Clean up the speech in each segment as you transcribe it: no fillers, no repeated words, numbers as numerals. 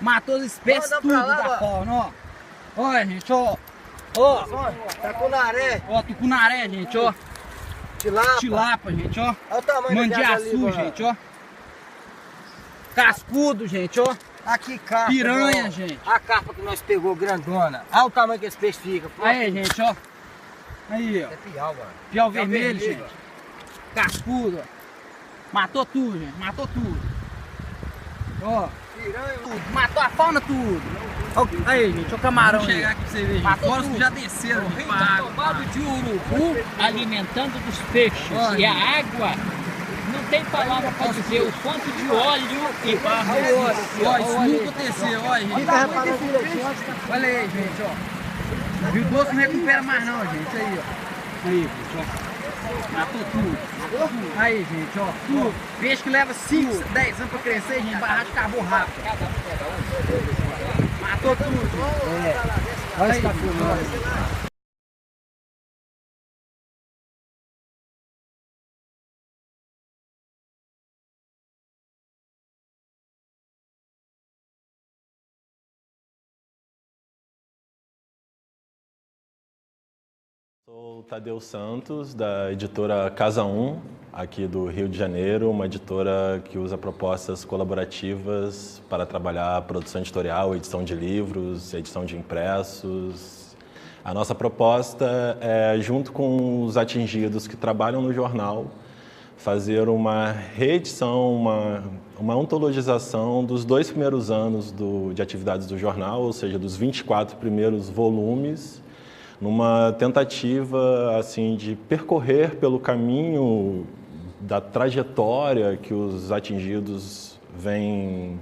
Matou as espécies tudo da fauna, ó. Olha, gente, ó. Ó. Tucunaré. Ó, tucunaré, gente, ó. Tilapa, gente, ó. Olha o tamanho Mandiaçu, gente, ó. Cascudo, gente, ó. Aqui, carpa. Piranha, gente. A carpa que nós pegou, grandona. Olha o tamanho que esse peixe fica. Aí, gente, ó. Aí, ó. É piau, mano. Piau vermelho, gente. Cascudo, ó. Matou tudo, gente. Matou tudo. Ó. Piranha, Tudo. Matou a fauna tudo. Ó, aí, gente, ó o camarão. Vamos chegar aqui pra você ver, gente. Matou Fora os tudo. que já desceram aqui pra água. Tomado de urubu alimentando dos peixes. Olha. E a água, não tem palavra para dizer o quanto de óleo e barro. Ó, isso nunca aconteceu, ó, gente. Fica reparando direitinho antes que... Olha aí, gente, ó. Rio Doce não recupera mais não, gente. Aí, ó. Aí, gente, ó. Matou tudo. Aí, gente, ó. Tudo. Peixe que leva 5, 10 anos pra crescer, gente. Barragem acabou rápido. Matou tudo. Olha esse capim, Sou o Tadeu Santos, da editora Casa 1, aqui do Rio de Janeiro, uma editora que usa propostas colaborativas para trabalhar produção editorial, edição de livros, edição de impressos. A nossa proposta é, junto com os atingidos que trabalham no jornal, fazer uma reedição, uma ontologização dos 2 primeiros anos de atividades do jornal, ou seja, dos 24 primeiros volumes, numa tentativa assim de percorrer pelo caminho da trajetória que os atingidos vêm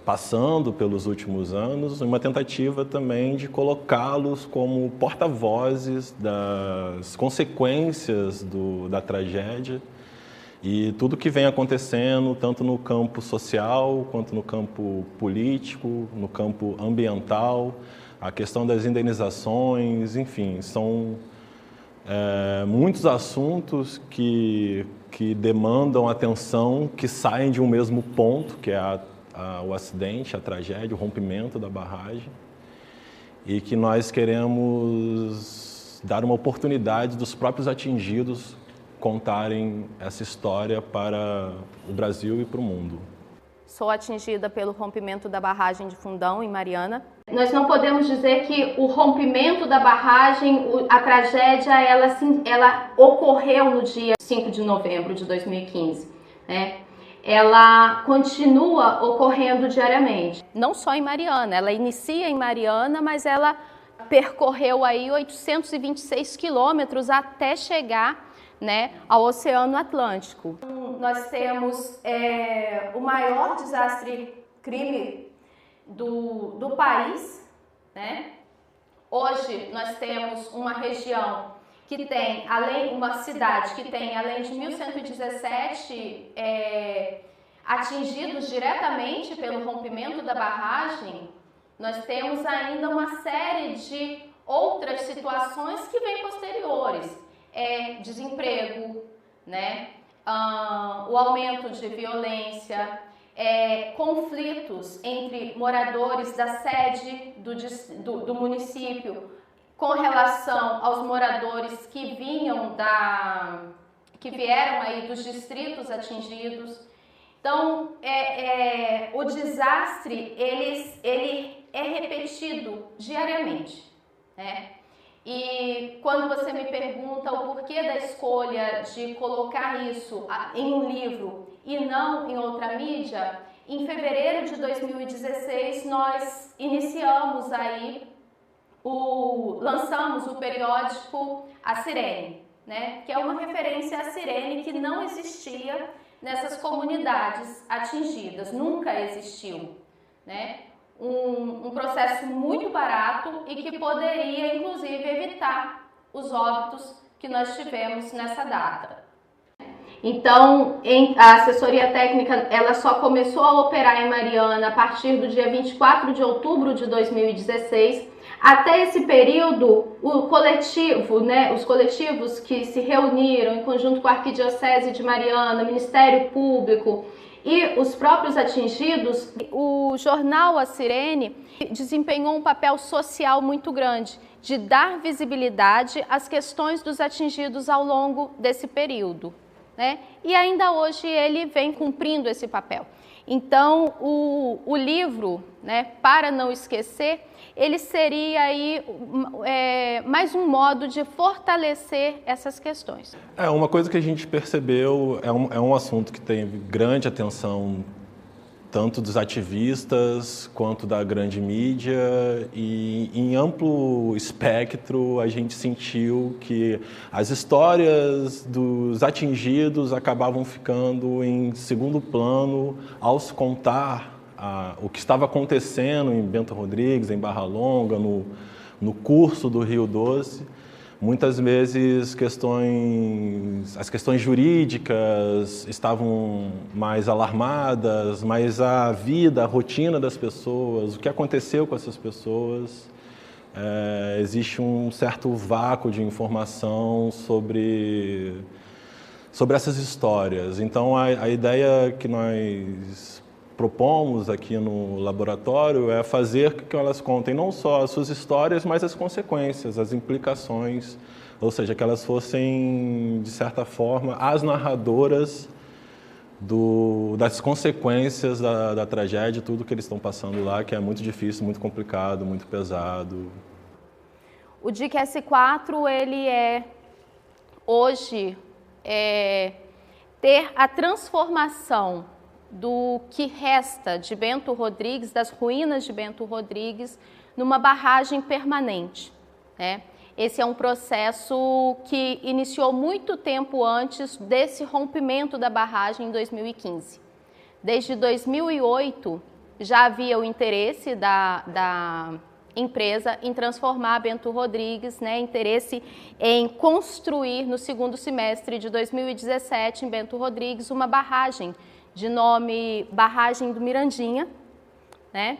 passando pelos últimos anos, uma tentativa também de colocá-los como porta-vozes das consequências da tragédia e tudo que vem acontecendo, tanto no campo social, quanto no campo político, no campo ambiental, a questão das indenizações, enfim, são muitos assuntos que demandam atenção, que saem de um mesmo ponto, que é o acidente, a tragédia, o rompimento da barragem, e que nós queremos dar uma oportunidade dos próprios atingidos contarem essa história para o Brasil e para o mundo. Sou atingida pelo rompimento da barragem de Fundão, em Mariana. Nós não podemos dizer que o rompimento da barragem, a tragédia, ela ocorreu no dia 5 de novembro de 2015, né? Ela continua ocorrendo diariamente. Não só em Mariana, ela inicia em Mariana, mas ela percorreu aí 826 quilômetros até chegar, né, ao Oceano Atlântico. Nós temos o maior desastre crime do país, né? Hoje nós temos uma região que tem, uma cidade que tem, além de 1.117 atingidos diretamente pelo rompimento da barragem, nós temos ainda uma série de outras situações que vêm posteriores. Desemprego, né? O aumento de violência, conflitos entre moradores da sede do município com relação aos moradores que vieram aí dos distritos atingidos. Então, o desastre ele é repetido diariamente, né? E quando você me pergunta o porquê da escolha de colocar isso em um livro e não em outra mídia, em fevereiro de 2016 nós iniciamos aí, lançamos o periódico A Sirene, né? Que é uma referência à sirene que não existia nessas comunidades atingidas, nunca existiu, né? Um processo muito barato e que poderia, inclusive, evitar os óbitos que nós tivemos nessa data. Então, a assessoria técnica ela só começou a operar em Mariana a partir do dia 24 de outubro de 2016. Até esse período, o coletivo, né, os coletivos que se reuniram em conjunto com a Arquidiocese de Mariana, Ministério Público e os próprios atingidos, o jornal A Sirene desempenhou um papel social muito grande, de dar visibilidade às questões dos atingidos ao longo desse período, né? E ainda hoje ele vem cumprindo esse papel. Então, o livro, né, Para Não Esquecer, ele seria aí mais um modo de fortalecer essas questões. Uma coisa que a gente percebeu, é um assunto que tem grande atenção tanto dos ativistas quanto da grande mídia, e em amplo espectro a gente sentiu que as histórias dos atingidos acabavam ficando em segundo plano ao se contar o que estava acontecendo em Bento Rodrigues, em Barra Longa, no curso do Rio Doce. Muitas vezes as questões jurídicas estavam mais alarmadas, mas a vida, a rotina das pessoas, o que aconteceu com essas pessoas, existe um certo vácuo de informação sobre essas histórias. Então, a ideia que nós propomos aqui no laboratório é fazer com que elas contem não só as suas histórias, mas as consequências, as implicações, ou seja, que elas fossem, de certa forma, as narradoras das consequências da tragédia, tudo que eles estão passando lá, que é muito difícil, muito complicado, muito pesado. O DIC S4, ele hoje ter a transformação do que resta de Bento Rodrigues, das ruínas de Bento Rodrigues, numa barragem permanente, né? Esse é um processo que iniciou muito tempo antes desse rompimento da barragem em 2015. Desde 2008 já havia o interesse da empresa em transformar Bento Rodrigues, né? Interesse em construir no segundo semestre de 2017 em Bento Rodrigues uma barragem de nome Barragem do Mirandinha, né?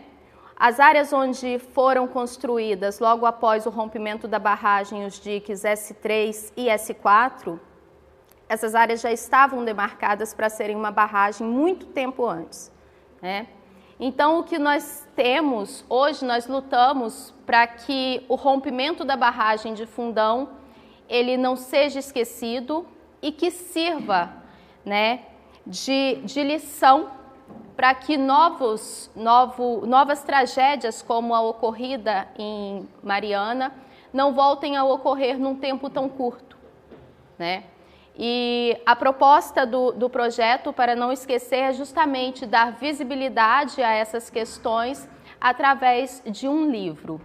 As áreas onde foram construídas logo após o rompimento da barragem, os diques S3 e S4, essas áreas já estavam demarcadas para serem uma barragem muito tempo antes, né? Então, o que nós temos, hoje nós lutamos para que o rompimento da barragem de Fundão, ele não seja esquecido e que sirva, né, de lição para que novas tragédias como a ocorrida em Mariana não voltem a ocorrer num tempo tão curto, né? E a proposta do projeto Para Não Esquecer é justamente dar visibilidade a essas questões através de um livro.